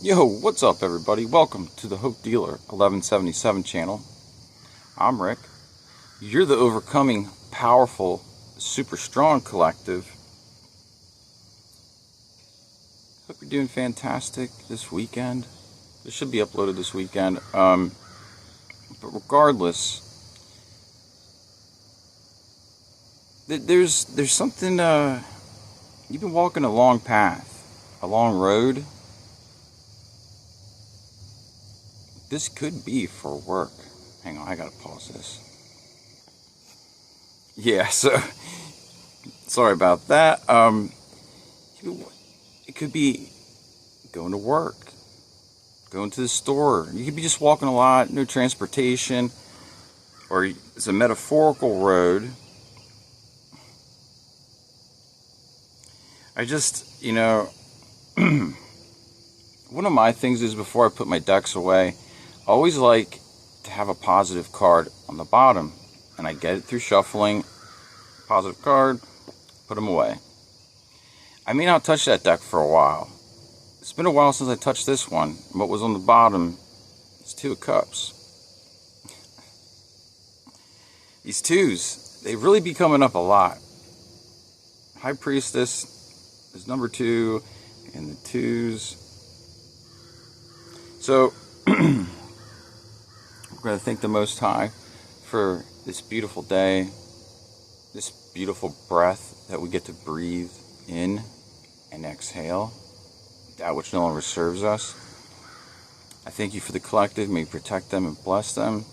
Yo, what's up everybody? Welcome to the Hope Dealer 1177 channel. I'm Rick. You're the overcoming, powerful, super strong collective. Hope you're doing fantastic this weekend. This should be uploaded this weekend. But regardless, there's something, you've been walking a long path, a long road. This could be for work. Hang on, I gotta pause this. Yeah, so sorry about that. It could be going to work, going to the store. You could be just walking a lot, no transportation, or it's a metaphorical road. I just, one of my things is before I put my decks away, I always like to have a positive card on the bottom, and I get it through shuffling. Positive card, put them away. I may not touch that deck for a while. It's been a while since I touched this one. What was on the bottom is 2 of Cups. These 2s, they really be coming up a lot. High Priestess is number 2, and the 2s. So we're going to thank the Most High for this beautiful day, this beautiful breath that we get to breathe in and exhale, that which no longer serves us. I thank you for the collective. May you protect them and bless them.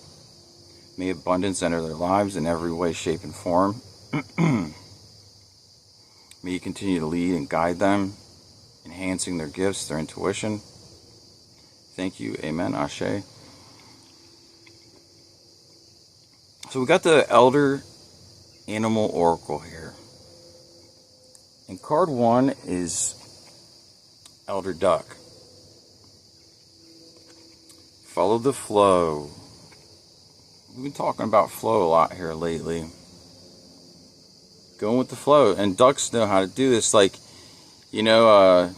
May abundance enter their lives in every way, shape, and form. May you continue to lead and guide them, enhancing their gifts, their intuition. Thank you. Amen. Ashe. So we got the Elder Animal Oracle here. And card 1 is Elder Duck. Follow the flow. We've been talking about flow a lot here lately. Going with the flow. And ducks know how to do this. Like, you don't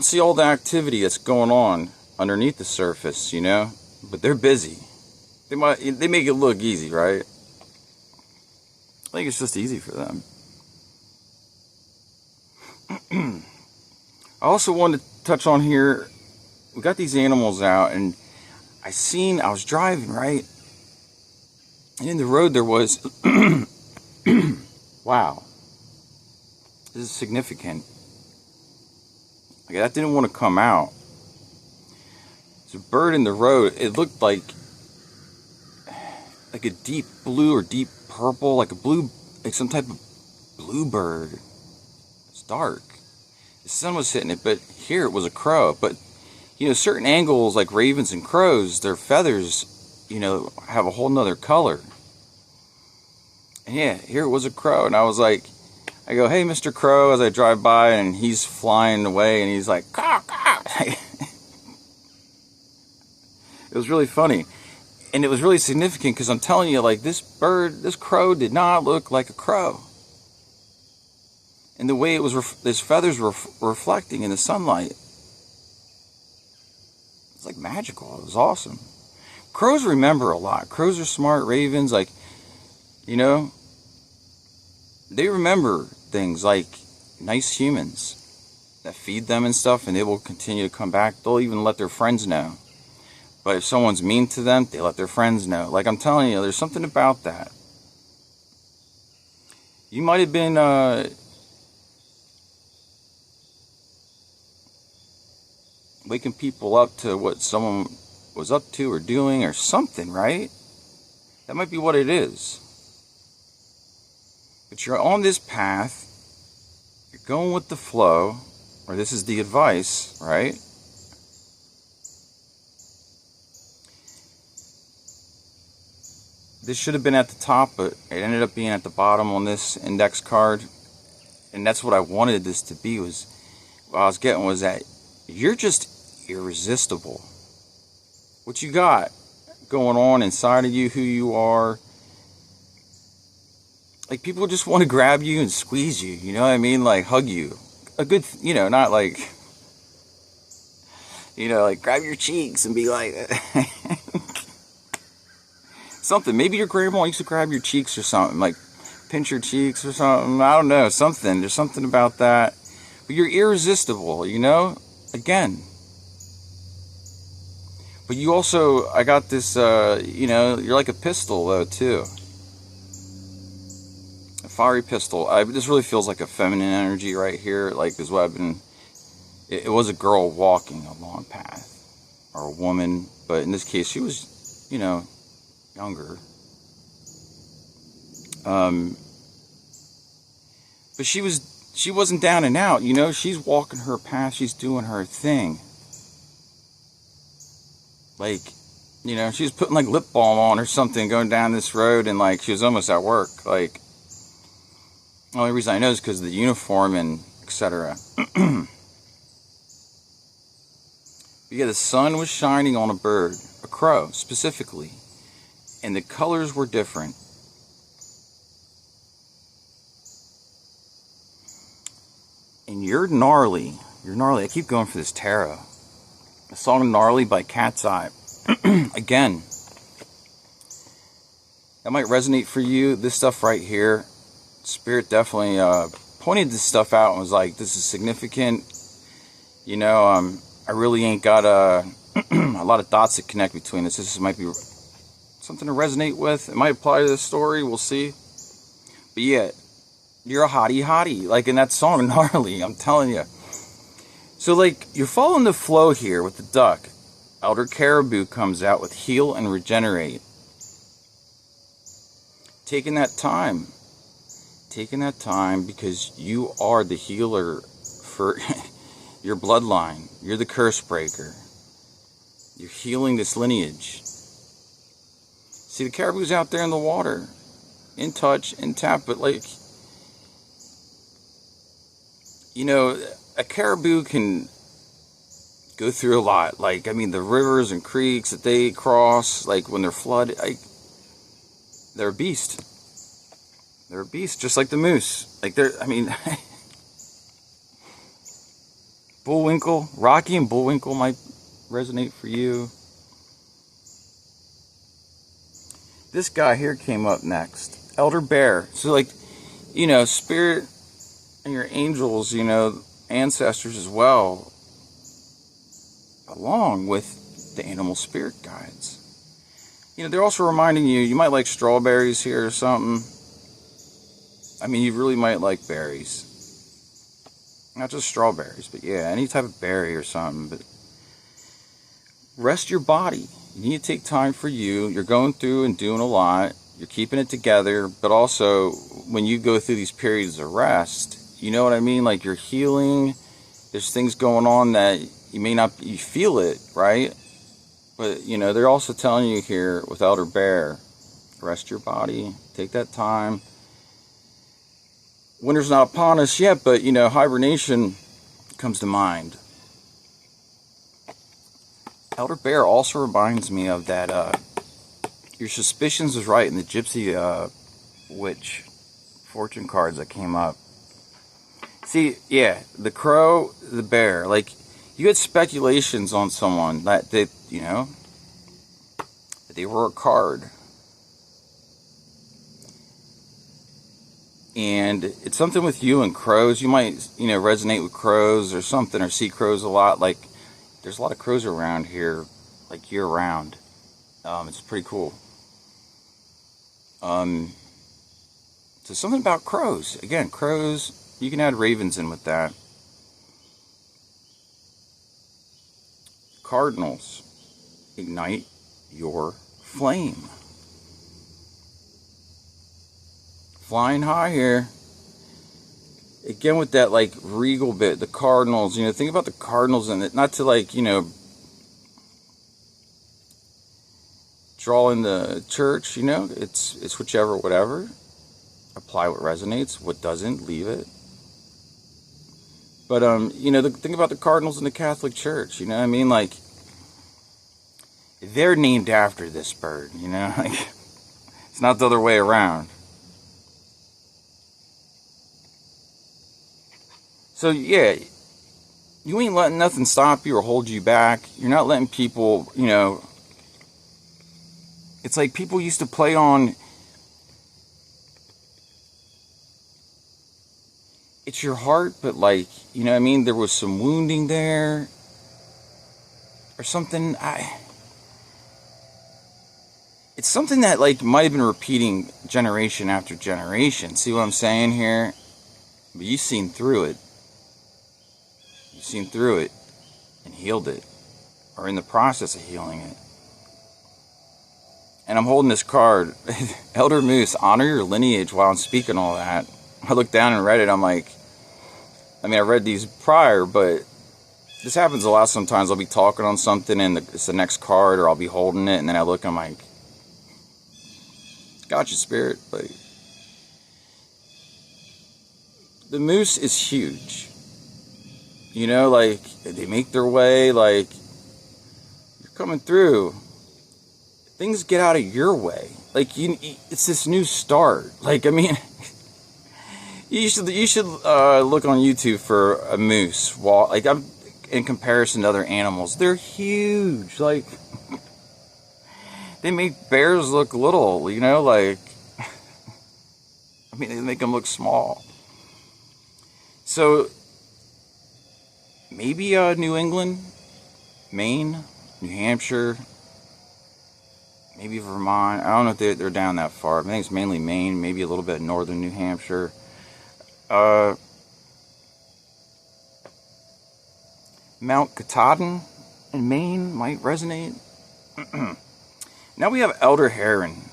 see all the activity that's going on underneath the surface, but they're busy. They make it look easy, right? I think it's just easy for them. I also wanted to touch on here, we got these animals out, and I was driving, right? And in the road there was, wow, this is significant. Like, that didn't want to come out. There's a bird in the road. It looked like a deep blue or deep purple, like some type of bluebird. It's dark. The sun was hitting it, but here it was a crow. But, certain angles, like ravens and crows, their feathers, have a whole nother color. And yeah, here it was a crow. And I was like, I go, hey, Mr. Crow, as I drive by, and he's flying away, and he's like, caw, caw. It was really funny. And it was really significant because I'm telling you, like, this crow did not look like a crow. And the way his feathers were reflecting in the sunlight, it's like magical. It was awesome. Crows remember a lot. Crows are smart. Ravens, like, they remember things like nice humans that feed them and stuff, and they will continue to come back. They'll even let their friends know. But if someone's mean to them, they let their friends know. Like, I'm telling you, there's something about that. You might have been waking people up to what someone was up to or doing or something, right? That might be what it is. But you're on this path. You're going with the flow, or this is the advice, right? This should have been at the top, but it ended up being at the bottom on this index card. And that's what I wanted this to be, what I was getting was that you're just irresistible. What you got going on inside of you, who you are. Like, people just want to grab you and squeeze you, you know what I mean? Like, hug you. A good, not like, You know, like grab your cheeks and be like something. Maybe your grandma used to grab your cheeks or something, like pinch your cheeks or something. I don't know, something. There's something about that. But you're irresistible, you know? Again. But you also, I got this, you know, you're like a pistol, though, too. A fiery pistol. This really feels like a feminine energy right here. Like, is what I've been... It was a girl walking a long path. Or a woman. But in this case, she was, you know, younger. But she wasn't down and out, you know? She's walking her path. She's doing her thing. Like, you know, she was putting like lip balm on or something going down this road, and like she was almost at work. Like, the only reason I know is because of the uniform and etc. But yeah, the sun was shining on a bird, a crow specifically, and the colors were different. And you're gnarly. You're gnarly. I keep going for this tarot. The song Gnarly by Katseye. Again, that might resonate for you. This stuff right here, Spirit definitely pointed this stuff out and was like, this is significant. You know, I really ain't got a lot of dots that connect between this. This might be something to resonate with. It might apply to this story. We'll see. But yeah, you're a hottie hottie. Like in that song, Gnarly. I'm telling you. So, like, you're following the flow here with the duck. Elder Caribou comes out with heal and regenerate. Taking that time. Taking that time because you are the healer for your bloodline. You're the curse breaker. You're healing this lineage. See, the caribou's out there in the water. In touch, in tap, but like, you know, a caribou can go through a lot. Like, I mean, the rivers and creeks that they cross, like when they're flooded, they're a beast. They're a beast, just like the moose. Like, I mean, Bullwinkle, Rocky and Bullwinkle might resonate for you. This guy here came up next. Elder Bear. So, like, you know, spirit and your angels, you know, ancestors as well, along with the animal spirit guides. You know, they're also reminding you, you might like strawberries here or something. I mean, you really might like berries. Not just strawberries, but yeah, any type of berry or something. But rest your body. You need to take time for you. You're going through and doing a lot. You're keeping it together. But also, when you go through these periods of rest, you know what I mean? Like, you're healing. There's things going on that you may not, you feel it, right? But, you know, they're also telling you here with Elder Bear, rest your body, take that time. Winter's not upon us yet, but, you know, hibernation comes to mind. Elder Bear also reminds me of that, your suspicions was right in the Gypsy Witch fortune cards that came up. See, yeah, the crow, the bear, like, you had speculations on someone that they, you know, that they were a card. And it's something with you and crows. You might, you know, resonate with crows or something, or see crows a lot. Like, there's a lot of crows around here, like, year round. It's pretty cool. So something about crows. Again, crows, you can add ravens in with that. Cardinals, ignite your flame. Flying high here. Again with that, like, regal bit, the Cardinals, you know, think about the Cardinals in it, not to, like, you know, draw in the church, you know, it's whichever, whatever. Apply what resonates, what doesn't, leave it. But, you know, think about the Cardinals in the Catholic Church, you know what I mean? Like, they're named after this bird, you know? Like, it's not the other way around. So, yeah, you ain't letting nothing stop you or hold you back. You're not letting people, you know, it's like people used to play on, it's your heart, but like, you know what I mean? There was some wounding there or something. It's something that like might have been repeating generation after generation. See what I'm saying here? But you've seen through it. You've seen through it and healed it, or in the process of healing it. And I'm holding this card. Elder Moose, honor your lineage. While I'm speaking all that, I looked down and read it. I'm like, I mean, I read these prior, but this happens a lot sometimes. I'll be talking on something and it's the next card, or I'll be holding it, and then I look, I'm like, gotcha, spirit. Like, the moose is huge. You know, like, they make their way, like, you're coming through. Things get out of your way. Like, it's this new start. Like, I mean, you should look on YouTube for a moose. Like, I'm in comparison to other animals, they're huge. Like, they make bears look little. You know, like, I mean, they make them look small. So maybe New England, Maine, New Hampshire. Maybe Vermont. I don't know if they're down that far. I think it's mainly Maine, maybe a little bit of northern New Hampshire. Mount Katahdin in Maine might resonate. Now we have elder heron.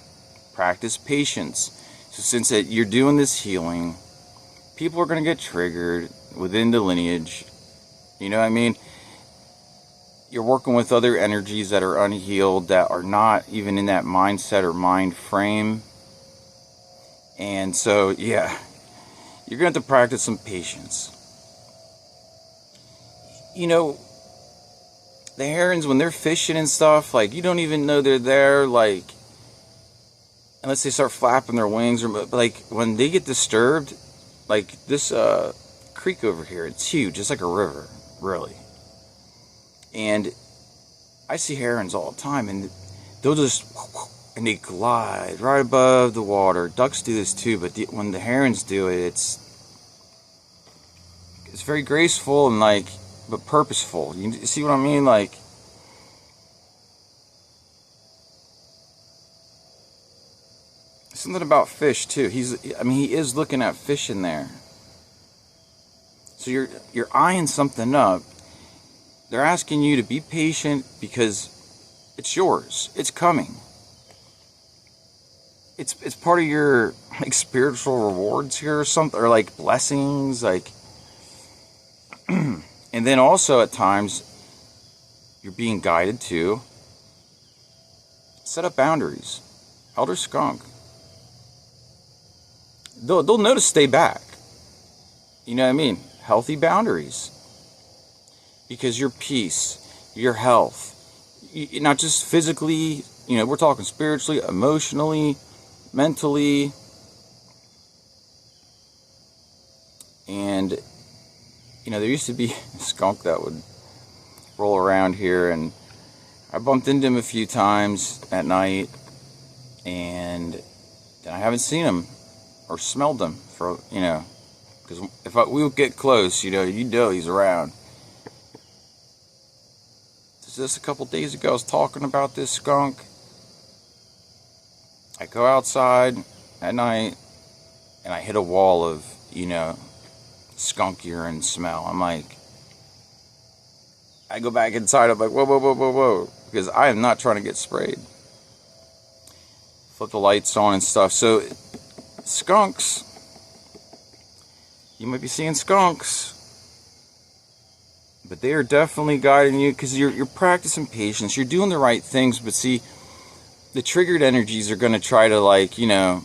Practice patience. So since you're doing this healing, people are going to get triggered within the lineage. You know what I mean? You're working with other energies that are unhealed, that are not even in that mindset or mind frame. And so, yeah, you're going to have to practice some patience. You know, the herons, when they're fishing and stuff, like, you don't even know they're there, like, unless they start flapping their wings. Or, like, when they get disturbed, like this creek over here, it's huge. It's like a river, really. And I see herons all the time, and they'll just, and they glide right above the water. Ducks do this too, but when the herons do it, it's very graceful and, like, but purposeful. You see what I mean? Like, something about fish too. He is looking at fish in there. So you're eyeing something up. They're asking you to be patient because it's yours. It's coming. It's part of your, like, spiritual rewards here or something, or like blessings, like. And then also at times you're being guided to set up boundaries. Elder skunk. They'll know to stay back. You know what I mean? Healthy boundaries. Because your peace, your health, not just physically, you know, we're talking spiritually, emotionally, mentally. And, you know, there used to be a skunk that would roll around here, and I bumped into him a few times at night, and I haven't seen him or smelled him for, you know, because if we would get close, you know he's around. Just a couple days ago, I was talking about this skunk. I go outside at night, and I hit a wall of, you know, skunk urine smell. I'm like, I go back inside, I'm like, whoa, because I am not trying to get sprayed. Flip the lights on and stuff. So, skunks, you might be seeing skunks, but they are definitely guiding you, because you're practicing patience. You're doing the right things, but see, the triggered energies are going to try to, like, you know,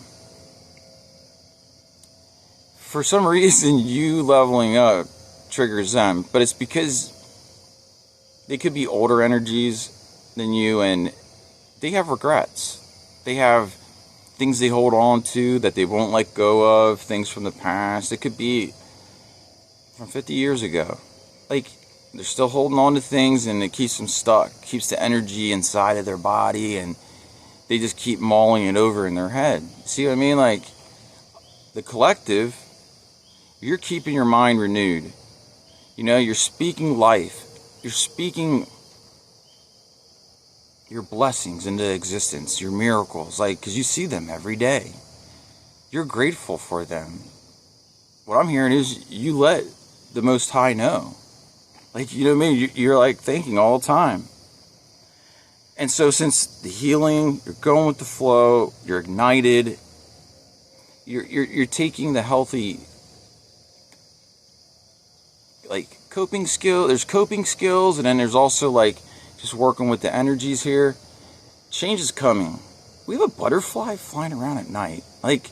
for some reason, you leveling up triggers them, but it's because they could be older energies than you, and they have regrets. They have things they hold on to that they won't let go of, things from the past. It could be from 50 years ago. Like, They're still holding on to things, and it keeps them stuck. Keeps the energy inside of their body, and they just keep mulling it over in their head. See what I mean? Like, the collective, you're keeping your mind renewed. You know, you're speaking life. You're speaking your blessings into existence, your miracles, like, because you see them every day. You're grateful for them. What I'm hearing is you let the Most High know. Like, you know what I mean? You're like thinking all the time. And so since the healing, you're going with the flow, you're ignited, you're taking the healthy, like, coping skill. There's coping skills, and then there's also like just working with the energies here. Change is coming. We have a butterfly flying around at night. Like,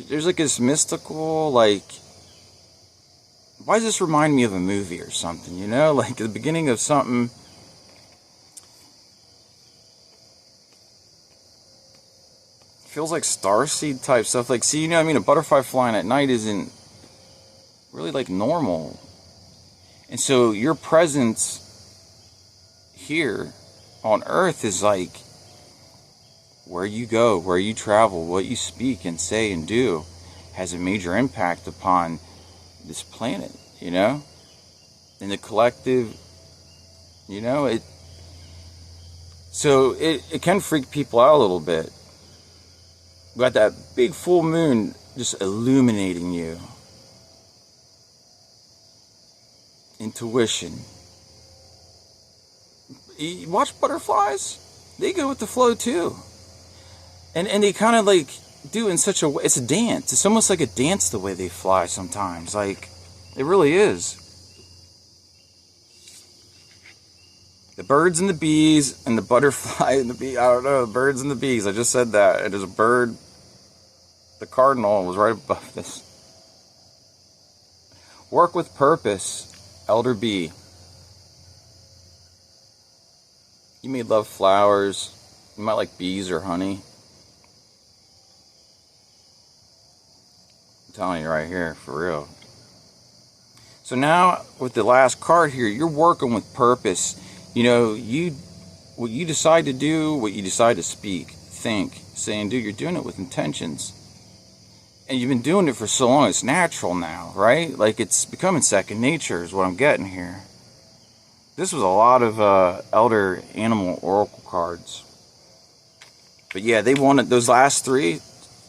there's like this mystical, like, why does this remind me of a movie or something, you know? Like the beginning of something. Feels like starseed type stuff. Like, see, you know what I mean? A butterfly flying at night isn't really like normal. And so your presence here on Earth is like where you go, where you travel, what you speak and say and do has a major impact upon this planet, you know? And the collective, you know, it can freak people out a little bit. We got that big full moon just illuminating you. Intuition. You watch butterflies, they go with the flow too. And they kind of like do in such a way. It's a dance. It's almost like a dance the way they fly sometimes. Like, it really is. The birds and the bees and the butterfly and the bee. I don't know. The birds and the bees. I just said that. And there's a bird. The cardinal was right above this. Work with purpose. Elder bee. You may love flowers. You might like bees or honey. I'm telling you right here, for real. So now, with the last card here, you're working with purpose. You know, what you decide to do, what you decide to speak, think, say, and do, you're doing it with intentions. And you've been doing it for so long, it's natural now, right? Like, it's becoming second nature is what I'm getting here. This was a lot of elder animal oracle cards. But yeah, they wanted those last three.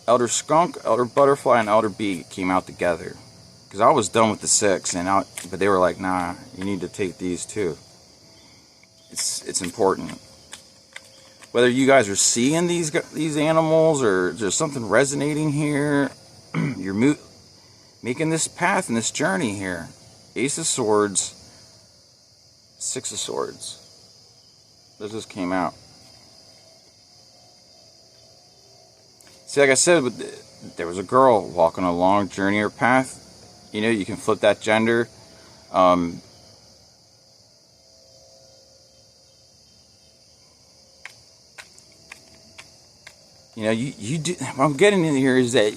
Elder Skunk, Elder Butterfly, and Elder Bee came out together. Because I was done with the 6, but they were like, nah, you need to take these too. It's important. Whether you guys are seeing these animals or there's something resonating here, you're making this path and this journey here. Ace of Swords, 6 of Swords. This just came out. See, like I said, there was a girl walking a long journey or path. You know, you can flip that gender. You know, you do. What I'm getting in here is that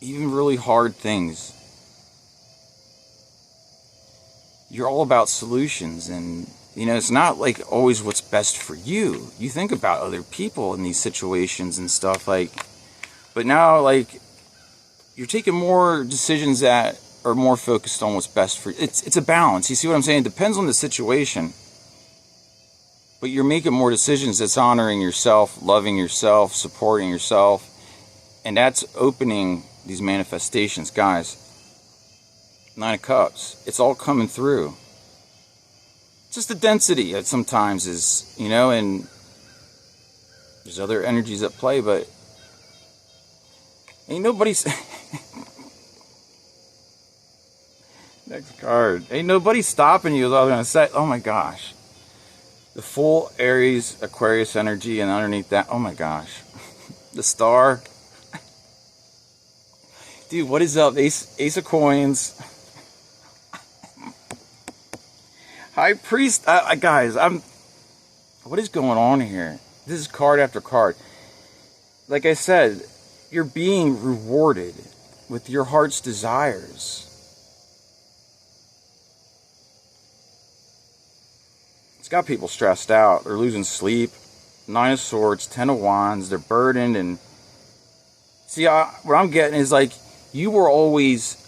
even really hard things, you're all about solutions, and you know, it's not like always what's best for you. You think about other people in these situations and stuff, like, but now, like, you're taking more decisions that are more focused on what's best for you. It's a balance. You see what I'm saying? It depends on the situation. But you're making more decisions that's honoring yourself, loving yourself, supporting yourself. And that's opening these manifestations. Guys, 9 of Cups. It's all coming through. Just the density that sometimes is, you know, and there's other energies at play, but ain't nobody's... Next card. Ain't nobody stopping you, I was going to say. Oh my gosh. The full Aries, Aquarius energy, and underneath that, oh my gosh. The star. Dude, what is up? Ace of Coins. High Priest. Guys, what is going on here? This is card after card. Like I said, you're being rewarded. with your heart's desires. It's got people stressed out. They're losing sleep. 9 of Swords, 10 of Wands. They're burdened. And see, what I'm getting is like, you were always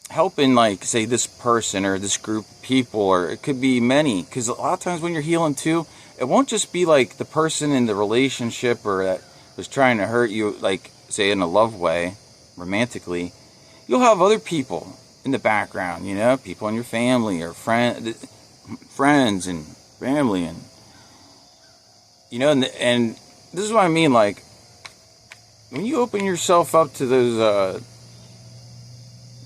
helping, like, say, this person or this group of people, or it could be many. Because a lot of times when you're healing too, it won't just be like the person in the relationship or that was trying to hurt you, like, say, in a love way, romantically. You'll have other people in the background, you know, people in your family or friends and family, and you know, and this is what I mean, like, when you open yourself up to those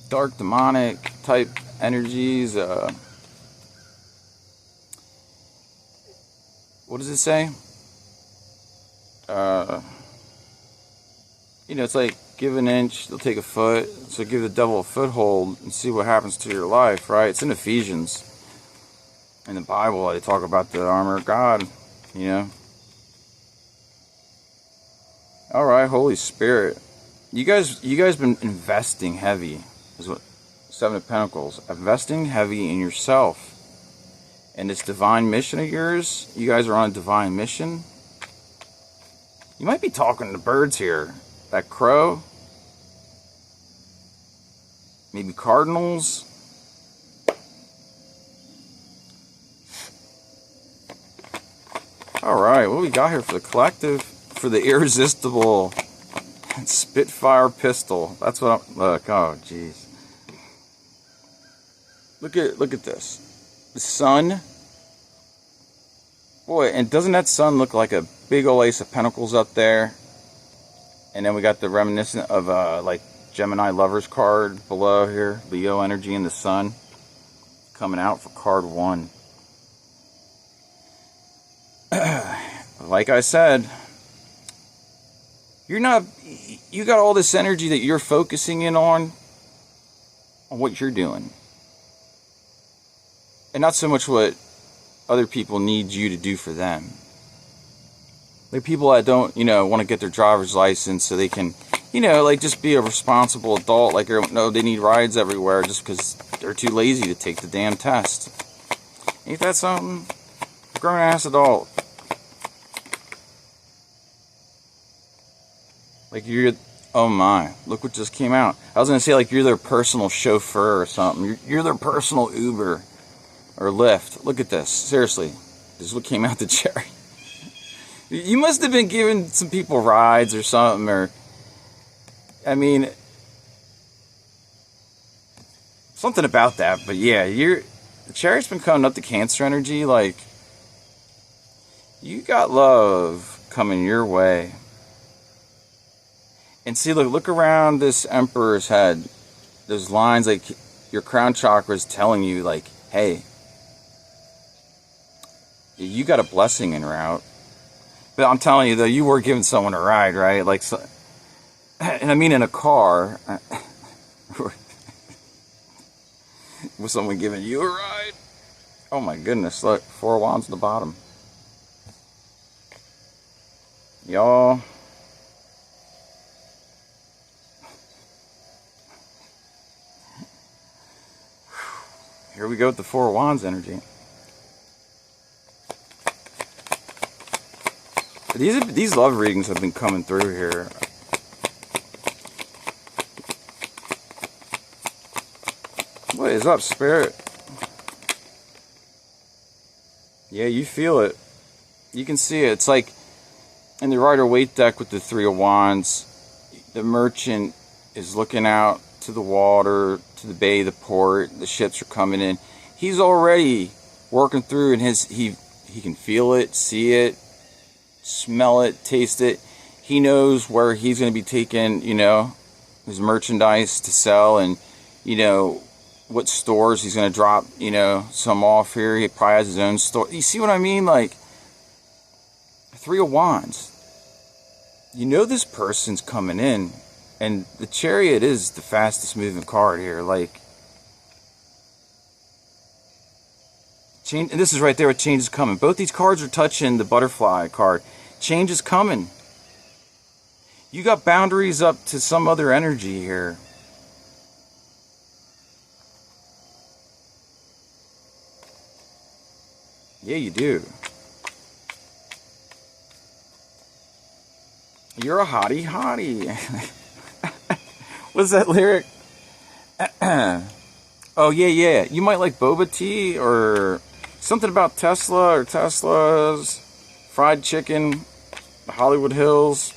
dark demonic type energies, what does it say? You know, it's like, give an inch, they'll take a foot. So give the devil a foothold and see what happens to your life, right? It's in Ephesians. In the Bible, they talk about the armor of God, you know. All right, Holy Spirit. You guys been investing heavy. Is what 7 of Pentacles. Investing heavy in yourself. And this divine mission of yours, you guys are on a divine mission. You might be talking to birds here. That crow. Maybe cardinals. Alright, what we got here for the collective? For the irresistible Spitfire pistol. That's what I'm... Look, oh jeez. Look at this. The sun. Boy, and doesn't that sun look like a big old ace of pentacles up there? And then we got the reminiscent of like Gemini lovers card below here. Leo energy in the sun. Coming out for card 1. Like I said, you got all this energy that you're focusing in on what you're doing. And not so much what other people need you to do for them. Like people that don't, you know, want to get their driver's license so they can, you know, like just be a responsible adult. Like, no, they need rides everywhere just because they're too lazy to take the damn test. Ain't that something? Grown-ass adult. Like you're, oh my, look what just came out. I was going to say like you're their personal chauffeur or something. You're their personal Uber or Lyft. Look at this. Seriously. This is what came out the cherry. You must have been giving some people rides or something, or, I mean, something about that. But yeah, the cherry's been coming up to Cancer energy. Like, you got love coming your way. And see, look around this Emperor's head. Those lines, like, your crown chakra is telling you, like, hey, you got a blessing en route. But I'm telling you, though, you were giving someone a ride, right? Like, so, and I mean in a car. Was someone giving you a ride? Oh my goodness, look, 4 wands at the bottom. Y'all. Here we go with the 4 wands energy. These love readings have been coming through here. What is up, Spirit? Yeah, you feel it. You can see it. It's like in the Rider-Waite deck with the 3 of Wands, the merchant is looking out to the water, to the bay, the port, the ships are coming in. He's already working through, and he can feel it, see it, smell it, taste it. He knows where he's going to be taking, you know, his merchandise to sell, and, you know, what stores he's going to drop, you know, some off here. He probably has his own store. You see what I mean? Like, 3 of Wands. You know this person's coming in, and the Chariot is the fastest moving card here. Like, change, and this is right there with change is coming. Both these cards are touching the butterfly card. Change is coming. You got boundaries up to some other energy here. Yeah, you do. You're a hottie hottie. What's that lyric? Oh, yeah. You might like boba tea or something about Tesla or Teslas, fried chicken, the Hollywood Hills.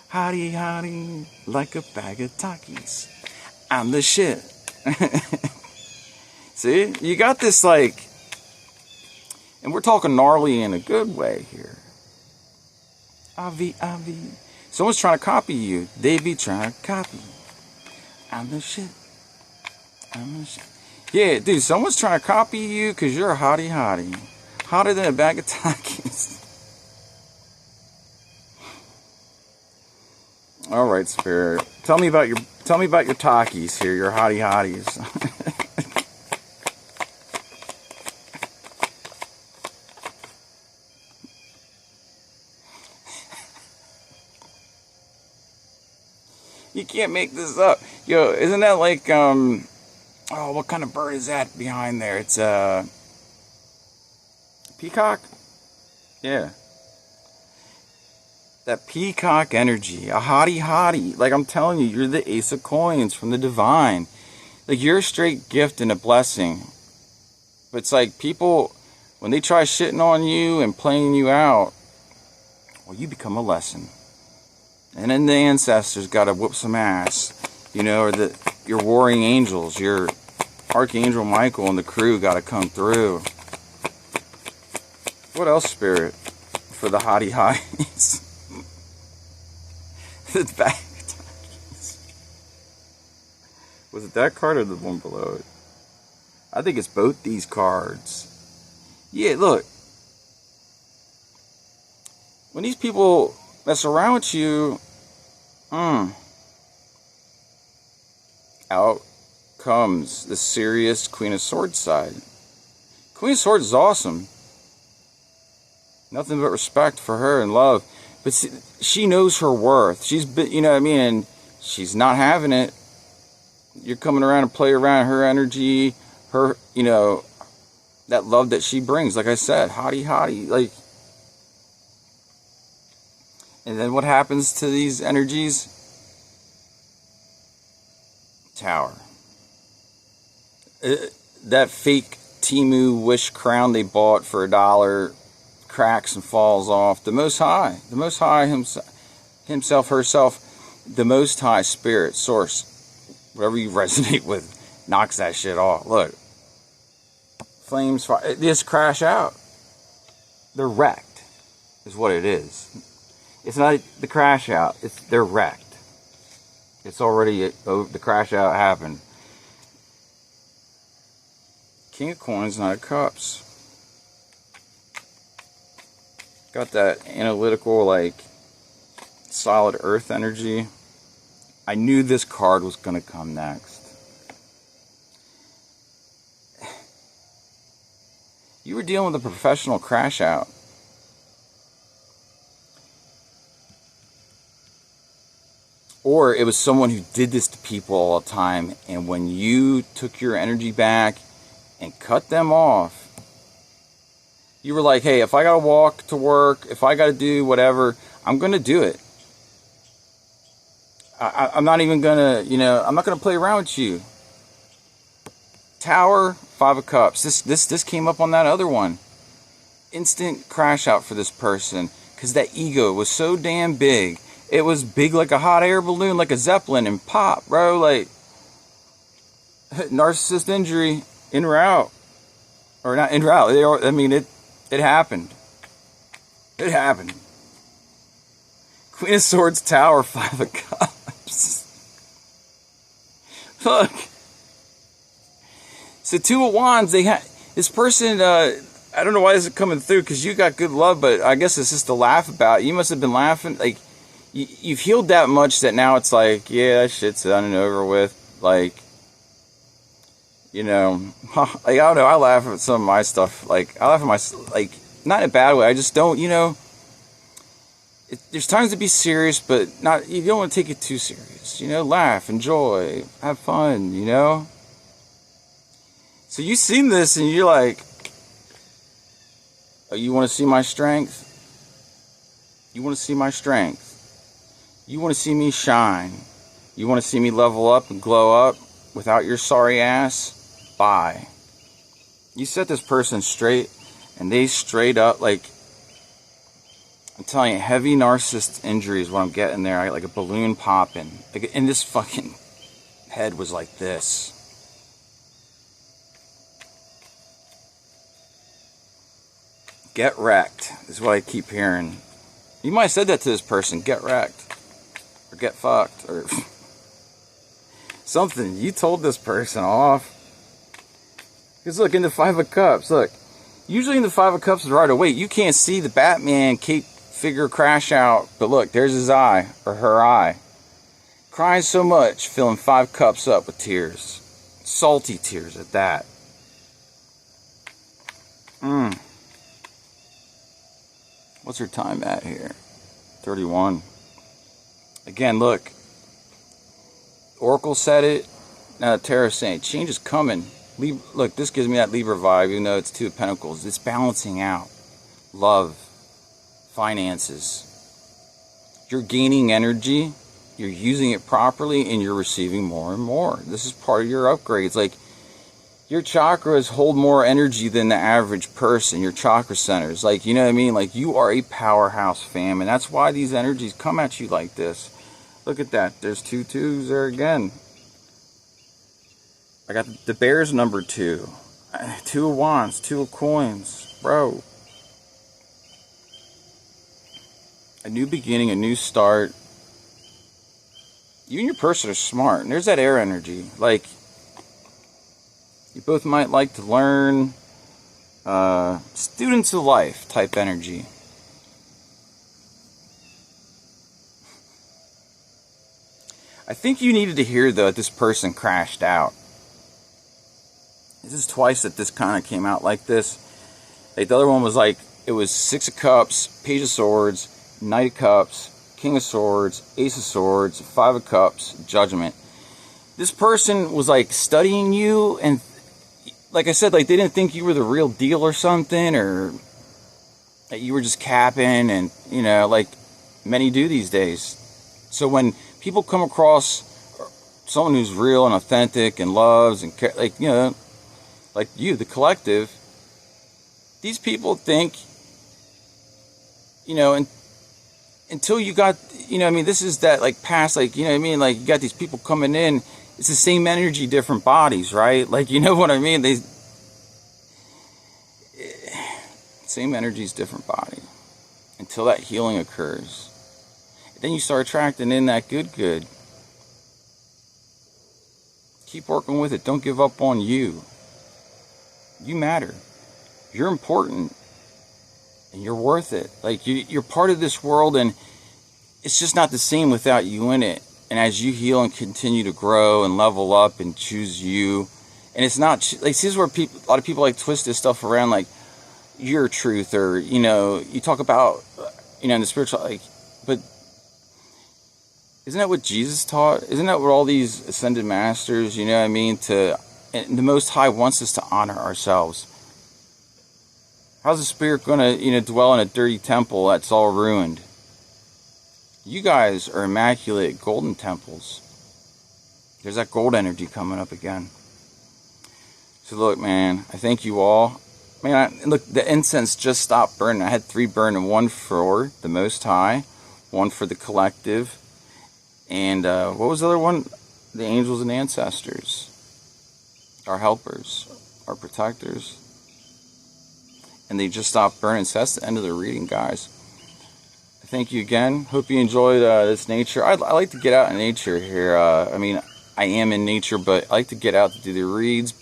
Hottie hottie, like a bag of Takis. I'm the shit. See? You got this, like, and we're talking gnarly in a good way here. Avi. Someone's trying to copy you. They be trying to copy. I'm the shit. Yeah, dude, someone's trying to copy you because you're a hottie hottie. Hotter than a bag of Takis. All right, Spirit. Tell me about your Takis here, your hottie hotties. You can't make this up. Yo, isn't that like, oh, what kind of bird is that behind there? It's a peacock? Yeah. That peacock energy. A hottie hottie. Like I'm telling you, you're the ace of coins from the divine. Like you're a straight gift and a blessing. But it's like people, when they try shitting on you and playing you out, well, you become a lesson. And then the ancestors got to whoop some ass, you know, or your warring angels, your Archangel Michael and the crew got to come through. What else, Spirit, for the hottie hotties? The back. Was it that card or the one below it? I think it's both these cards. Yeah, look. When these people mess around with you, out comes the serious Queen of Swords side. Queen of Swords is awesome. Nothing but respect for her and love. But she knows her worth. She's been, you know what I mean? And she's not having it. You're coming around and play around her energy, her, you know, that love that she brings. Like I said, hottie hottie. Like, and then what happens to these energies? Tower. That fake Temu Wish crown they bought for $1 cracks and falls off. The Most High himself, herself, the Most High Spirit, Source, whatever you resonate with, knocks that shit off. Look, flames, fire, they just crash out. They're wrecked, is what it is. It's not the crash out, they're wrecked. It's already, the crash out happened. King of Coins, Knight of Cups. Got that analytical, like, solid earth energy. I knew this card was going to come next. You were dealing with a professional crash out. Or it was someone who did this to people all the time, and when you took your energy back and cut them off, you were like, hey, if I gotta walk to work, if I gotta do whatever, I'm gonna do it. I'm not even gonna, you know, I'm not gonna play around with you. Tower, 5 of Cups. This came up on that other one. Instant crash out for this person, because that ego was so damn big. It was big like a hot air balloon, like a Zeppelin, and pop, bro. Like, narcissist injury, en route. Or not en route. I mean, it happened. It happened. Queen of Swords, Tower, 5 of Cups. Look. So 2 of Wands, this person, I don't know why this is coming through, because you got good love, but I guess it's just to laugh about. You must have been laughing, like, you've healed that much that now it's like, yeah, that shit's done and over with. Like, you know, like, I don't know, I laugh at some of my stuff. Like, I laugh at my, like, not in a bad way. I just don't, you know, there's times to be serious, but not. You don't want to take it too serious. You know, laugh, enjoy, have fun. You know. So you've seen this, and you're like, oh, you want to see my strength? You want to see my strength? You want to see me shine? You want to see me level up and glow up without your sorry ass? Bye. You set this person straight, and they straight up, like, I'm telling you, heavy narcissist injury is what I'm getting there. I got like a balloon popping. Like, and this fucking head was like this. Get wrecked is what I keep hearing. You might have said that to this person. Get wrecked. Or get fucked. Or something. You told this person off. Because look, in the Five of Cups, look. Usually in the Five of Cups is right away. You can't see the Batman cape figure crash out. But look, there's his eye. Or her eye. Crying so much, filling 5 cups up with tears. Salty tears at that. What's her time at here? 31. Again, look. Oracle said it. Now the Tarot's saying change is coming. Look, this gives me that Libra vibe, even though it's 2 of Pentacles. It's balancing out. Love. Finances. You're gaining energy. You're using it properly, and you're receiving more and more. This is part of your upgrades. Like, your chakras hold more energy than the average person, your chakra centers. Like, you know what I mean? Like, you are a powerhouse, fam. And that's why these energies come at you like this. Look at that. There's 2 2s there again. I got the bear's number 2. 2 of wands, 2 of coins. Bro. A new beginning, a new start. You and your person are smart. And there's that air energy. Like, you both might like to learn. Students of life type energy. I think you needed to hear, though, that this person crashed out. This is twice that this kind of came out like this. Like, the other one was like, it was 6 of Cups, Page of Swords, Knight of Cups, King of Swords, Ace of Swords, 5 of Cups, Judgment. This person was like studying you, and like I said, like, they didn't think you were the real deal or something, or that you were just capping, and, you know, like many do these days. So when people come across someone who's real and authentic and loves and, like, you know, like you, the collective, these people think, you know, and until you got, you know, I mean, this is that, like, past, like, you know what I mean, like, you got these people coming in, it's the same energy, different bodies, right? Like, you know what I mean? Same energies, different body. Until that healing occurs. Then you start attracting in that good. Keep working with it. Don't give up on you. You matter. You're important. And you're worth it. Like, you're part of this world, and it's just not the same without you in it. And as you heal and continue to grow and level up and choose you, and it's not like, this is where a lot of people like twist this stuff around, like your truth, or, you know, you talk about, you know, in the spiritual, like, but isn't that what Jesus taught? Isn't that what all these ascended masters, you know what I mean, and the Most High wants us to honor ourselves. How's the spirit going to, you know, dwell in a dirty temple that's all ruined? You guys are immaculate golden temples. There's that gold energy coming up again. So look, man, I thank you all. Man, look, the incense just stopped burning. I had 3 burning, 1 for the Most High, 1 for the collective, and what was the other one? The angels and ancestors, our helpers, our protectors. And they just stopped burning. So that's the end of the reading, guys. Thank you again. Hope you enjoyed this nature. I like to get out in nature here. I mean, I am in nature, but I like to get out to do the reads.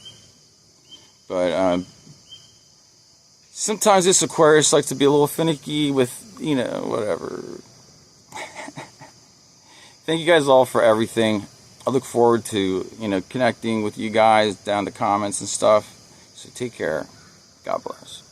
But sometimes this Aquarius likes to be a little finicky with, you know, whatever. Thank you guys all for everything. I look forward to, you know, connecting with you guys down in the comments and stuff. So take care. God bless.